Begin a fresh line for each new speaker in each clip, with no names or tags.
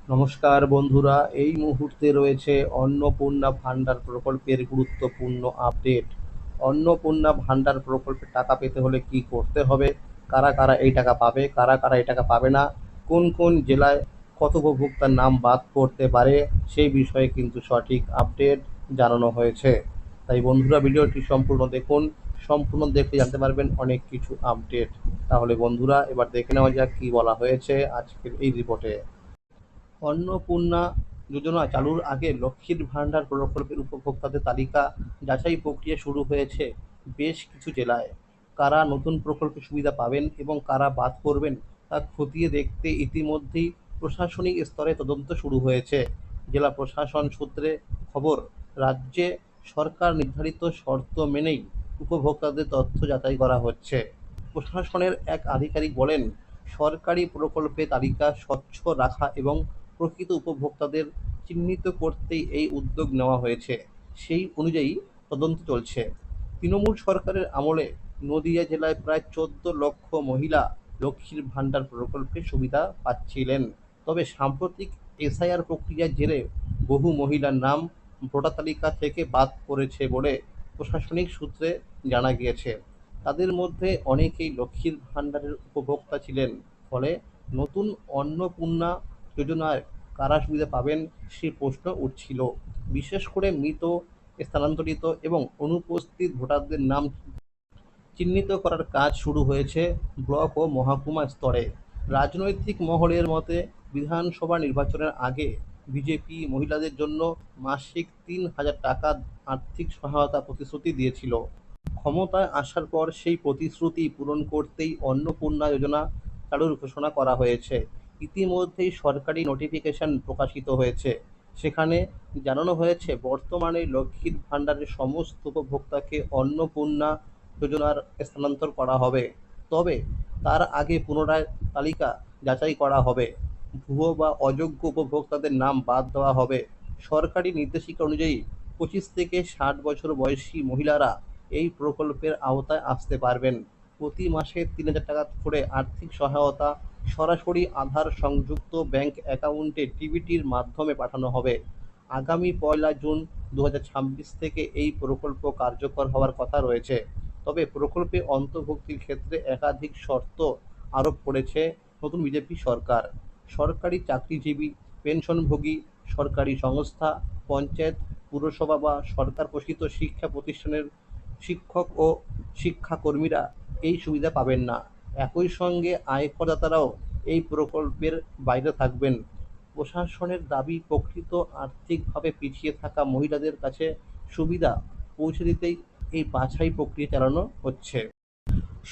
নমস্কার বন্ধুরা, এই মুহূর্তে রয়েছে অন্নপূর্ণা ভান্ডার প্রকল্পের গুরুত্বপূর্ণ আপডেট। অন্নপূর্ণা ভান্ডার প্রকল্পের টাকা পেতে হলে কি করতে হবে, কারা কারা এই টাকা পাবে, কারা কারা এই টাকা পাবে না, কোন কোন জেলায় কত উপভোক্তার নাম বাদ পড়তে পারে, সেই বিষয়ে কিন্তু সঠিক আপডেট জানানো হয়েছে। তাই বন্ধুরা, ভিডিওটি সম্পূর্ণ দেখুন। সম্পূর্ণ দেখে জানতে পারবেন অনেক কিছু আপডেট। তাহলে বন্ধুরা, এবার দেখে নেওয়া যাক কি বলা হয়েছে আজকের এই রিপোর্টে। অন্নপূর্ণা যোজনা চালুর আগে লক্ষ্মীর ভান্ডার প্রকল্পের উপভোক্তাদের তালিকা যাচাই প্রক্রিয়া শুরু হয়েছে বেশ কিছু জেলায়। কারা নতুন প্রকল্পের সুবিধা পাবেন এবং কারা বাদ পড়বেন তা খতিয়ে দেখতে ইতিমধ্যেই প্রশাসনিক স্তরে তদন্ত শুরু হয়েছে। জেলা প্রশাসন সূত্রে খবর, রাজ্যে সরকার নির্ধারিত শর্ত মেনেই উপভোক্তাদের তথ্য যাচাই করা হচ্ছে। প্রশাসনের এক আধিকারিক বলেন, সরকারি প্রকল্পে তালিকা স্বচ্ছ রাখা এবং প্রকৃত উপভোক্তাদের চিহ্নিত করতেই এই উদ্যোগ নেওয়া হয়েছে। সেই অনুযায়ী তদন্ত চলছে। তৃণমূল সরকারের আমলে নদিয়া জেলায় প্রায় 14 লক্ষ মহিলা লক্ষ্মীর ভান্ডার প্রকল্পের সুবিধা পাচ্ছিলেন। তবে সাম্প্রতিক এসআইআর প্রক্রিয়ার জেরে বহু মহিলার নাম ভোটার তালিকা থেকে বাদ পড়েছে বলে প্রশাসনিক সূত্রে জানা গিয়েছে। তাদের মধ্যে অনেকেই লক্ষ্মীর ভান্ডারের উপভোক্তা ছিলেন। ফলে নতুন অন্নপূর্ণা যোজনায় কারা সুবিধা পাবেন সে প্রশ্ন উঠছিল। বিশেষ করে মৃত, স্থানান্তরিত এবং অনুপস্থিত ভোটারদের নাম চিহ্নিত করার কাজ শুরু হয়েছে ব্লক ও মহকুমা স্তরে। রাজনৈতিক মহলের মতে, বিধানসভা নির্বাচনের আগে বিজেপি মহিলাদের জন্য মাসিক ৩,০০০ টাকা আর্থিক সহায়তা প্রতিশ্রুতি দিয়েছিল। ক্ষমতায় আসার পর সেই প্রতিশ্রুতি পূরণ করতেই অন্নপূর্ণা যোজনা চালুর ঘোষণা করা হয়েছে। ইতিমধ্যেই সরকারি নোটিফিকেশন প্রকাশিত হয়েছে। সেখানে জানানো হয়েছে, বর্তমানে লক্ষ্মীর ভান্ডারের সমস্ত উপভোক্তাকে অন্নপূর্ণা যোজনার স্থানান্তর করা হবে। তবে তার আগে পুনরায় তালিকা যাচাই করা হবে। ভুয়ো বা অযোগ্য উপভোক্তাদের নাম বাদ দেওয়া হবে। সরকারি নির্দেশিকা অনুযায়ী 25 থেকে 60 বছর বয়সী মহিলারা এই প্রকল্পের আওতায় আসতে পারবেন। প্রতি মাসে ৩,০০০ টাকা করে আর্থিক সহায়তা সরাসরি আধার সংযুক্ত ব্যাংক অ্যাকাউন্টে ডিবিটির মাধ্যমে পাঠানো হবে। আগামী 1 জুন 2026 থেকে এই প্রকল্প কার্যকর হওয়ার কথা রয়েছে। তবে প্রকল্পে অন্তর্ভুক্তির ক্ষেত্রে একাধিক শর্ত আরোপ করেছে নতুন বিজেপি সরকার। সরকারি চাকরিজীবী, পেনশনভোগী, সরকারি সংস্থা, পঞ্চায়েত, পুরসভা বা সরকার পোষিত শিক্ষা প্রতিষ্ঠানের শিক্ষক ও শিক্ষাকর্মীরা এই সুবিধা পাবেন না। একই সঙ্গে আয়করদাতারাও এই প্রকল্পের বাইরে থাকবেন। প্রশাসনের দাবি, প্রকৃত আর্থিকভাবে পিছিয়ে থাকা মহিলাদের কাছে সুবিধা পৌঁছে দিতেই এই বাছাই প্রক্রিয়া চালানো হচ্ছে।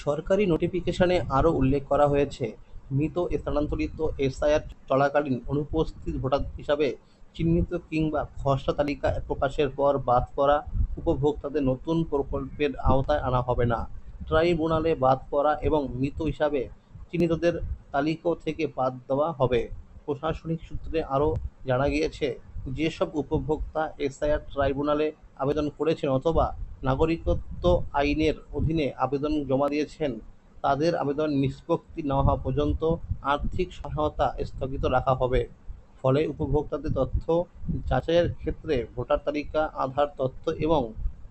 সরকারি নোটিফিকেশনে আরও উল্লেখ করা হয়েছে, মৃত, স্থানান্তরিত, এসআইআর চলাকালীন অনুপস্থিত ভোটার হিসাবে চিহ্নিত কিংবা খসড়া তালিকা প্রকাশের পর বাদ পড়া উপভোক্তাদের নতুন প্রকল্পের আওতায় আনা হবে না। ট্রাইব্যুনালে বাদ পড়া এবং মৃত হিসাবে চিহ্নিতদের তালিকা থেকে বাদ দেওয়া হবে। প্রশাসনিক সূত্রে আরও জানা গিয়েছে, যেসব উপভোক্তা এসআইআর ট্রাইব্যুনালে আবেদন করেছেন অথবা নাগরিকত্ব আইনের অধীনে আবেদন জমা দিয়েছেন, তাদের আবেদন নিষ্পত্তি না হওয়া পর্যন্ত আর্থিক সহায়তা স্থগিত রাখা হবে। ফলে উপভোক্তাদের তথ্য যাচাইয়ের ক্ষেত্রে ভোটার তালিকা, আধার তথ্য এবং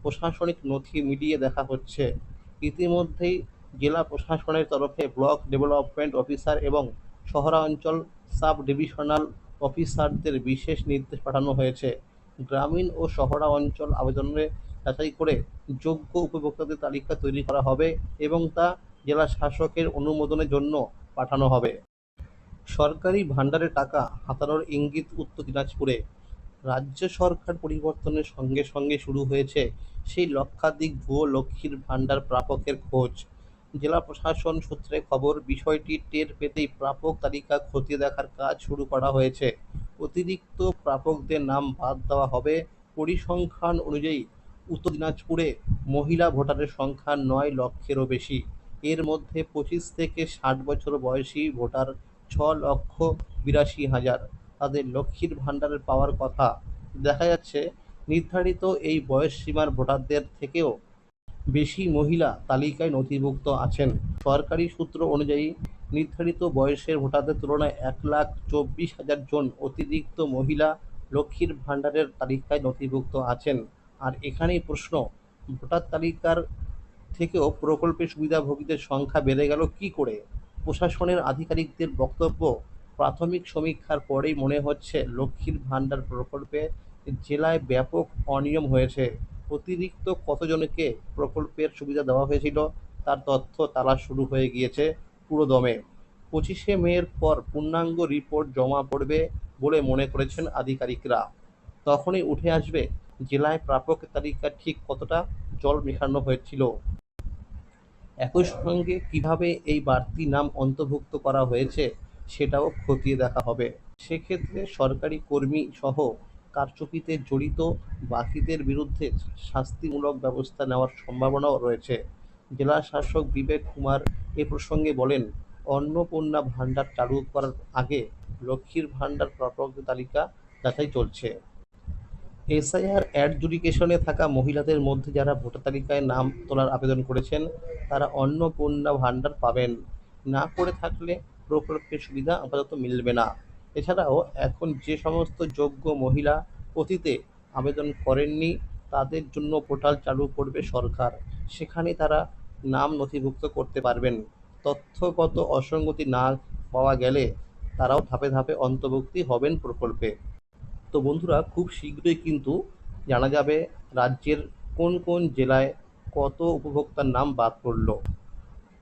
প্রশাসনিক নথি মিলিয়ে দেখা হচ্ছে। ইতিমধ্যেই জেলা প্রশাসনের তরফে ব্লক ডেভেলপমেন্ট অফিসার এবং শহরাঞ্চল সাব ডিভিশনাল অফিসারদের বিশেষ নির্দেশ পাঠানো হয়েছে। গ্রামীণ ও শহরাঞ্চল আবেদনে যাচাই করে যোগ্য উপভোক্তাদের তালিকা তৈরি করা হবে এবং তা জেলা শাসকের অনুমোদনের জন্য পাঠানো হবে। সরকারি ভান্ডারের টাকা হাতানোর ইঙ্গিত উত্তর দিনাজপুরে। রাজ্য সরকার পরিবর্তনের সঙ্গে সঙ্গে শুরু হয়েছে সেই লক্ষাধিক ভুয়ো লক্ষ্মীর ভান্ডার প্রাপকের খোঁজ। জেলা প্রশাসন সূত্রে খবর, বিষয়টি টের পেতেই প্রাপক তালিকা খতিয়ে দেখার কাজ শুরু করা হয়েছে। অতিরিক্ত প্রাপকদের নাম বাদ দেওয়া হবে। পরিসংখ্যান অনুযায়ী উত্তর দিনাজপুরে মহিলা ভোটারের সংখ্যা 9 লক্ষেরও বেশি। এর মধ্যে 25 থেকে 60 বছর বয়সী ভোটার 6,82,000। তাদের লক্ষ্মীর ভান্ডারের পাওয়ার কথা। দেখা যাচ্ছে, নির্ধারিত এই বয়সসীমার ভোটারদের থেকেও বেশি মহিলা তালিকায় নথিভুক্ত আছেন। সরকারি সূত্র অনুযায়ী নির্ধারিত বয়সের ভোটারদের তুলনায় 1,24,000 জন অতিরিক্ত মহিলা লক্ষ্মীর ভাণ্ডারের তালিকায় নথিভুক্ত আছেন। আর এখানেই প্রশ্ন, ভোটার তালিকার থেকেও প্রকল্পের সুবিধাভোগীদের সংখ্যা বেড়ে গেল কী করে? প্রশাসনের আধিকারিকদের বক্তব্য, প্রাথমিক সমীক্ষার পরেই মনে হচ্ছে লক্ষ্মীর ভাণ্ডার প্রকল্পে জেলায় ব্যাপক অনিয়ম হয়েছে। অতিরিক্ত কতজনকে প্রকল্পের সুবিধা দেওয়া হয়েছিল তার তথ্য তালাশ শুরু হয়ে গিয়েছে পুরোদমে। 25শে মের পর পূর্ণাঙ্গ রিপোর্ট জমা পড়বে বলে মনে করছেন আধিকারিকরা। তখনই উঠে আসবে জেলায় প্রাপকের তালিকা ঠিক কতটা জল মেশানো হয়েছিল। একই সঙ্গে কিভাবে এই বাড়তি নাম অন্তর্ভুক্ত করা হয়েছে সেটাও খতিয়ে দেখা হবে। সেক্ষেত্রে সরকারি কর্মী সহ কারচুপিতে জড়িত বাকিদের বিরুদ্ধে শাস্তিমূলক ব্যবস্থা নেওয়ার সম্ভাবনাও রয়েছে। জেলা শাসক বিবেক কুমার এ প্রসঙ্গে বলেন, অন্নপূর্ণা ভাণ্ডার চালু করার আগে লক্ষ্মীর ভাণ্ডার প্রাপকদের তালিকা যাচাই চলছে। এসআইআর অ্যাডজুডিকেশনে থাকা মহিলাদের মধ্যে যারা ভোটার তালিকায় নাম তোলার আবেদন করেছেন তারা অন্নপূর্ণা ভাণ্ডার পাবেন। না করে থাকলে প্রকল্পের সুবিধা আপাতত মিলবে না। এছাড়াও এখন যে সমস্ত যোগ্য মহিলা অতীতে আবেদন করেননি তাদের জন্য পোর্টাল চালু করবে সরকার। সেখানে তারা নাম নথিভুক্ত করতে পারবেন। তথ্যগত অসঙ্গতি না পাওয়া গেলে তারাও ধাপে ধাপে অন্তর্ভুক্তি হবেন প্রকল্পে। তো বন্ধুরা, খুব শীঘ্রই কিন্তু জানা যাবে রাজ্যের কোন কোন জেলায় কত উপভোক্তার নাম বাদ পড়ল।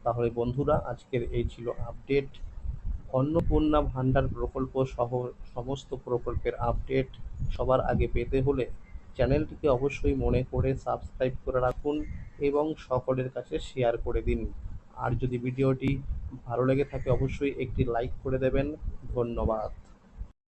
তাহলে বন্ধুরা, আজকের এই ছিল আপডেট। অন্নপূর্ণা ভাণ্ডার প্রকল্প সহ সমস্ত প্রকল্পের আপডেট সবার আগে পেতে হলে চ্যানেলটিকে অবশ্যই মনে করে সাবস্ক্রাইব করে রাখুন এবং সকলের কাছে শেয়ার করে দিন। আর যদি ভিডিওটি ভালো লেগে থাকে অবশ্যই একটি লাইক করে দেবেন। ধন্যবাদ।